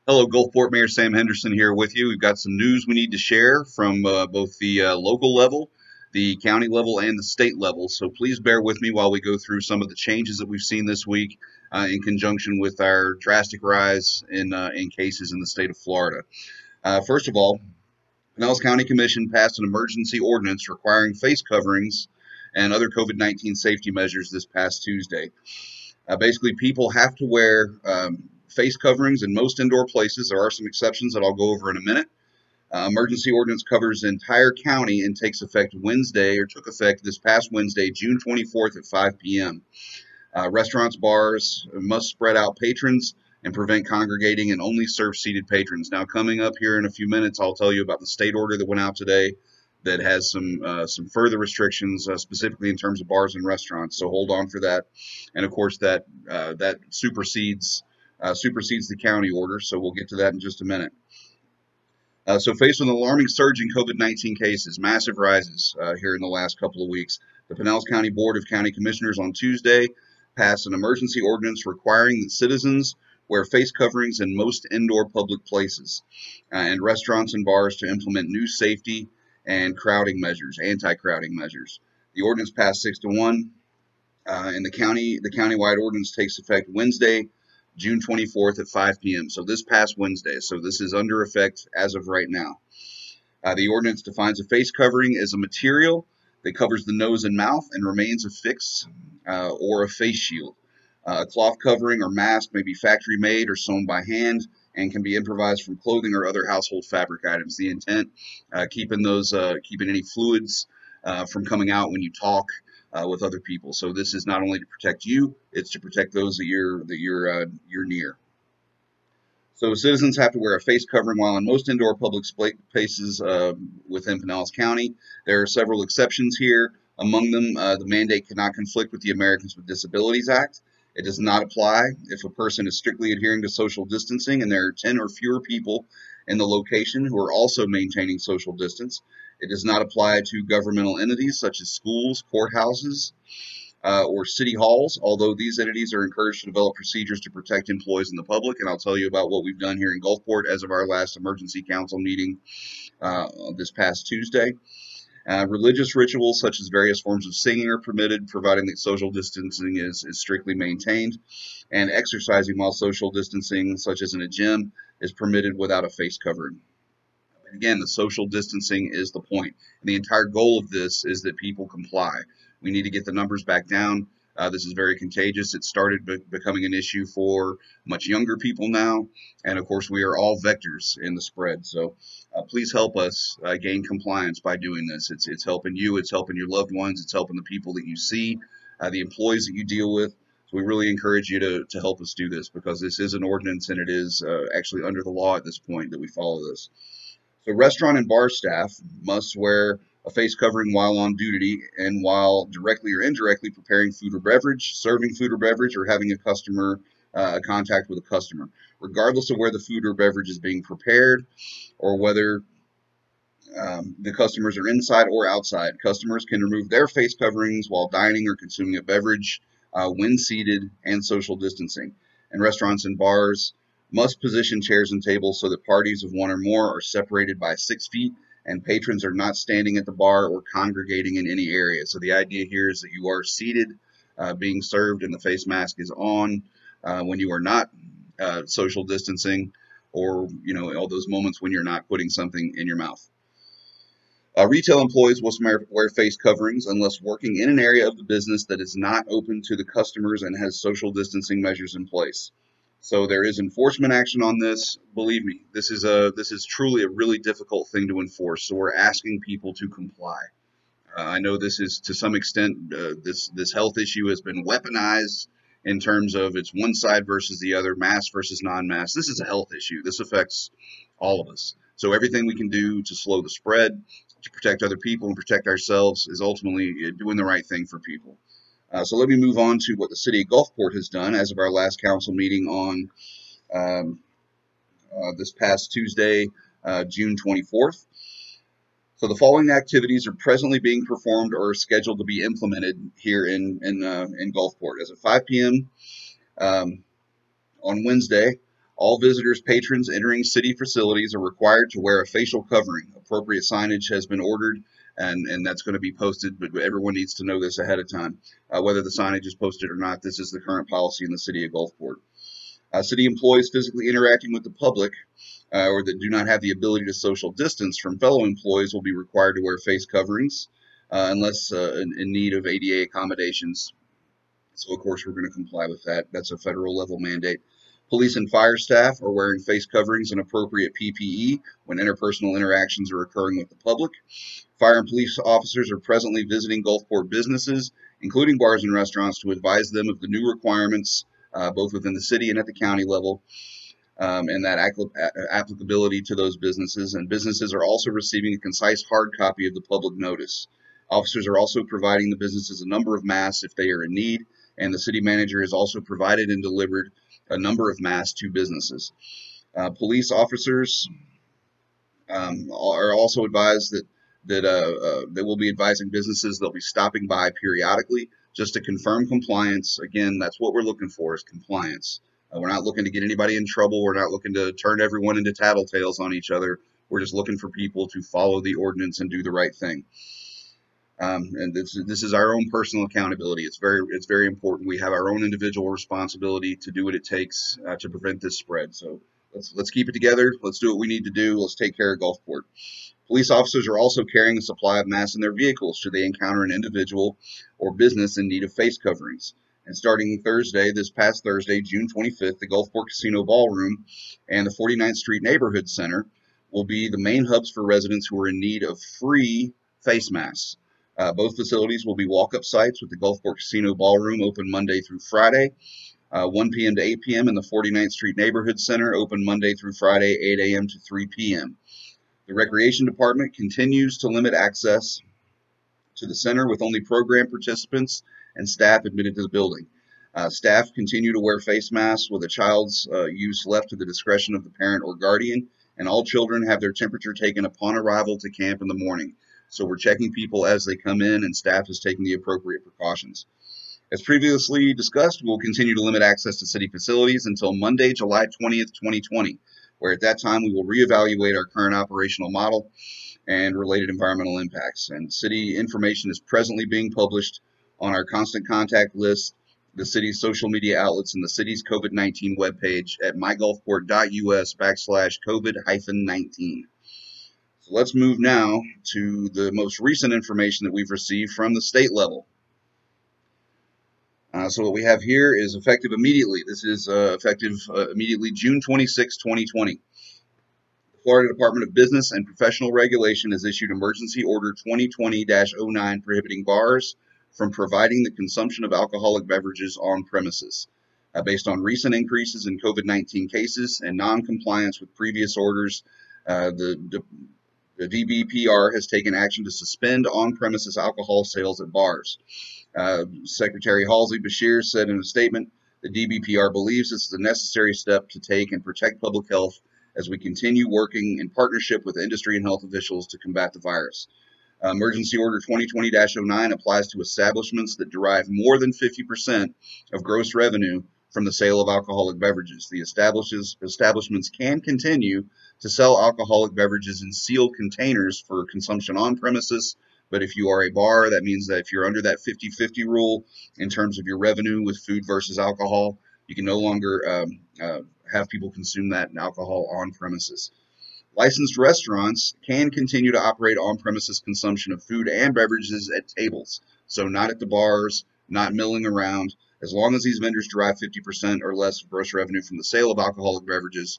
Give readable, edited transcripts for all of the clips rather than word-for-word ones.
Hello, Gulfport Mayor Sam Henderson here with you. We've got some news we need to share from both the local level, the county level, and the state level. So please bear with me while we go through some of the changes that we've seen this week in conjunction with our drastic rise in cases in the state of Florida. First of all, Pinellas County Commission passed an emergency ordinance requiring face coverings and other COVID-19 safety measures this past Tuesday. Basically, people have to wear face coverings in most indoor places. There are some exceptions that I'll go over in a minute. Emergency ordinance covers the entire county and takes effect Wednesday, or took effect this past Wednesday, June 24th at 5 p.m. Restaurants, bars must spread out patrons and prevent congregating and only serve seated patrons. Now, coming up here in a few minutes, I'll tell you about the state order that went out today that has some further restrictions, specifically in terms of bars and restaurants. So hold on for that. And of course, that supersedes the county order. So we'll get to that in just a minute. So faced with an alarming surge in COVID-19 cases, massive rises here in the last couple of weeks, the Pinellas County Board of County Commissioners on Tuesday passed an emergency ordinance requiring that citizens wear face coverings in most indoor public places and restaurants and bars to implement new safety and crowding measures, anti-crowding measures. The ordinance passed 6-1, and the countywide ordinance takes effect Wednesday, June 24th at 5 p.m. So this past Wednesday. So this is under effect as of right now. The ordinance defines a face covering as a material that covers the nose and mouth and remains affixed or a face shield. A cloth covering or mask may be factory made or sewn by hand and can be improvised from clothing or other household fabric items. The intent, keeping any fluids from coming out when you talk with other people. So this is not only to protect you; it's to protect those that you're near. So citizens have to wear a face covering while in most indoor public spaces within Pinellas County. There are several exceptions here. Among them, the mandate cannot conflict with the Americans with Disabilities Act. It does not apply if a person is strictly adhering to social distancing and there are 10 or fewer people in the location who are also maintaining social distance. It does not apply to governmental entities such as schools, courthouses, or city halls, although these entities are encouraged to develop procedures to protect employees and the public. And I'll tell you about what we've done here in Gulfport as of our last emergency council meeting this past Tuesday. Religious rituals such as various forms of singing are permitted, providing that social distancing is strictly maintained. And exercising while social distancing, such as in a gym, is permitted without a face covering. Again, the social distancing is the point. And the entire goal of this is that people comply. We need to get the numbers back down. This is very contagious. It started becoming an issue for much younger people now. And of course, we are all vectors in the spread. So please help us gain compliance by doing this. It's helping you, it's helping your loved ones, it's helping the people that you see, the employees that you deal with. So we really encourage you to help us do this because this is an ordinance and it is actually under the law at this point that we follow this. So restaurant and bar staff must wear a face covering while on duty and while directly or indirectly preparing food or beverage, serving food or beverage, or having contact with a customer, regardless of where the food or beverage is being prepared or whether the customers are inside or outside. Customers can remove their face coverings while dining or consuming a beverage when seated and social distancing. And restaurants and bars must position chairs and tables so that parties of one or more are separated by 6 feet and patrons are not standing at the bar or congregating in any area. So the idea here is that you are seated, being served, and the face mask is on when you are not social distancing, or all those moments when you're not putting something in your mouth. Retail employees must wear face coverings unless working in an area of the business that is not open to the customers and has social distancing measures in place. So there is enforcement action on this. Believe me, this is truly a really difficult thing to enforce. So we're asking people to comply. I know this is to some extent this health issue has been weaponized in terms of it's one side versus the other, mask versus non-mask. This is a health issue. This affects all of us. So everything we can do to slow the spread, to protect other people and protect ourselves is ultimately doing the right thing for people. So let me move on to what the city of Gulfport has done as of our last council meeting on um, this past Tuesday, June 24th. So the following activities are presently being performed or are scheduled to be implemented here in Gulfport. As of 5 p.m. On Wednesday, All visitors, patrons entering city facilities are required to wear a facial covering. Appropriate signage has been ordered, and that's going to be posted, but everyone needs to know this ahead of time. Whether the signage is posted or not, this is the current policy in the city of Gulfport. City employees physically interacting with the public or that do not have the ability to social distance from fellow employees will be required to wear face coverings unless in need of ADA accommodations. So, of course, we're going to comply with that. That's a federal level mandate. Police and fire staff are wearing face coverings and appropriate PPE when interpersonal interactions are occurring with the public. Fire and police officers are presently visiting Gulfport businesses, including bars and restaurants, to advise them of the new requirements, both within the city and at the county level, and that applicability to those businesses. And businesses are also receiving a concise hard copy of the public notice. Officers are also providing the businesses a number of masks if they are in need, and the city manager has also provided and delivered a number of masks to businesses. Police officers are also advised that they will be advising businesses. They'll be stopping by periodically just to confirm compliance. Again, that's what we're looking for, is compliance. We're not looking to get anybody in trouble. We're not looking to turn everyone into tattletales on each other. We're just looking for people to follow the ordinance and do the right thing. And this is our own personal accountability. It's very important. We have our own individual responsibility to do what it takes to prevent this spread. So let's keep it together. Let's do what we need to do. Let's take care of Gulfport. Police officers are also carrying a supply of masks in their vehicles should they encounter an individual or business in need of face coverings. And starting this past Thursday, June 25th, the Gulfport Casino Ballroom and the 49th Street Neighborhood Center will be the main hubs for residents who are in need of free face masks. Both facilities will be walk-up sites, with the Gulfport Casino Ballroom open Monday through Friday, 1 p.m. to 8 p.m., and the 49th Street Neighborhood Center open Monday through Friday, 8 a.m. to 3 p.m. The Recreation Department continues to limit access to the center, with only program participants and staff admitted to the building. Staff continue to wear face masks with a child's use left to the discretion of the parent or guardian, and all children have their temperature taken upon arrival to camp in the morning. So we're checking people as they come in, and staff is taking the appropriate precautions. As previously discussed, we'll continue to limit access to city facilities until Monday, July 20th, 2020, where at that time we will reevaluate our current operational model and related environmental impacts. And city information is presently being published on our constant contact list, the city's social media outlets, and the city's COVID-19 webpage at mygulfport.us/COVID-19. So let's move now to the most recent information that we've received from the state level. So what we have here is effective immediately. This is effective immediately June 26, 2020. The Florida Department of Business and Professional Regulation has issued Emergency Order 2020-09 prohibiting bars from providing the consumption of alcoholic beverages on premises. Based on recent increases in COVID-19 cases and non-compliance with previous orders, the DBPR has taken action to suspend on-premises alcohol sales at bars. Secretary Halsey Bashir said in a statement, the DBPR believes this is a necessary step to take and protect public health as we continue working in partnership with industry and health officials to combat the virus. Emergency Order 2020-09 applies to establishments that derive more than 50% of gross revenue from the sale of alcoholic beverages. The establishments can continue to sell alcoholic beverages in sealed containers for consumption on premises. But if you are a bar, that means that if you're under that 50-50 rule in terms of your revenue with food versus alcohol, you can no longer have people consume that alcohol on premises. Licensed restaurants can continue to operate on-premises consumption of food and beverages at tables. So not at the bars, not milling around. As long as these vendors derive 50% or less of gross revenue from the sale of alcoholic beverages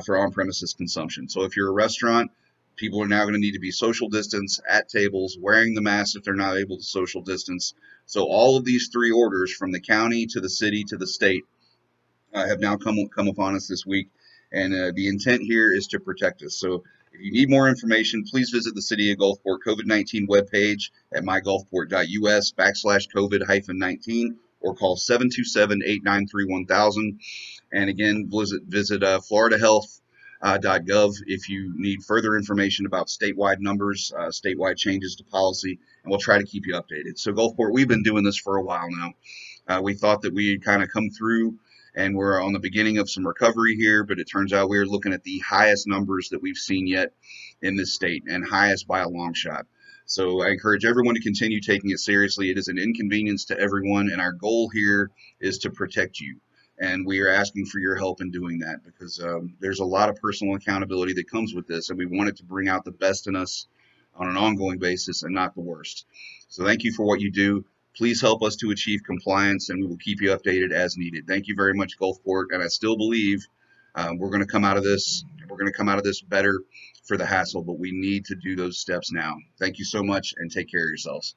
for on-premises consumption. So if you're a restaurant, people are now going to need to be social distance at tables, wearing the mask if they're not able to social distance. So all of these three orders, from the county to the city to the state, have now come upon us this week. And the intent here is to protect us. So if you need more information, please visit the City of Gulfport COVID-19 webpage at mygulfport.us/COVID-19 or call 727-893-1000. And again, visit floridahealth.gov if you need further information about statewide numbers, statewide changes to policy, and we'll try to keep you updated. So Gulfport, we've been doing this for a while now. We thought that we had kind of come through and we're on the beginning of some recovery here, but it turns out we're looking at the highest numbers that we've seen yet in this state, and highest by a long shot. So I encourage everyone to continue taking it seriously. It is an inconvenience to everyone, and our goal here is to protect you. And we are asking for your help in doing that, because there's a lot of personal accountability that comes with this, and we want it to bring out the best in us on an ongoing basis and not the worst. So thank you for what you do. Please help us to achieve compliance, and we will keep you updated as needed. Thank you very much, Gulfport, and I still believe we're going to come out of this. We're going to come out of this better for the hassle, but we need to do those steps now. Thank you so much, and take care of yourselves.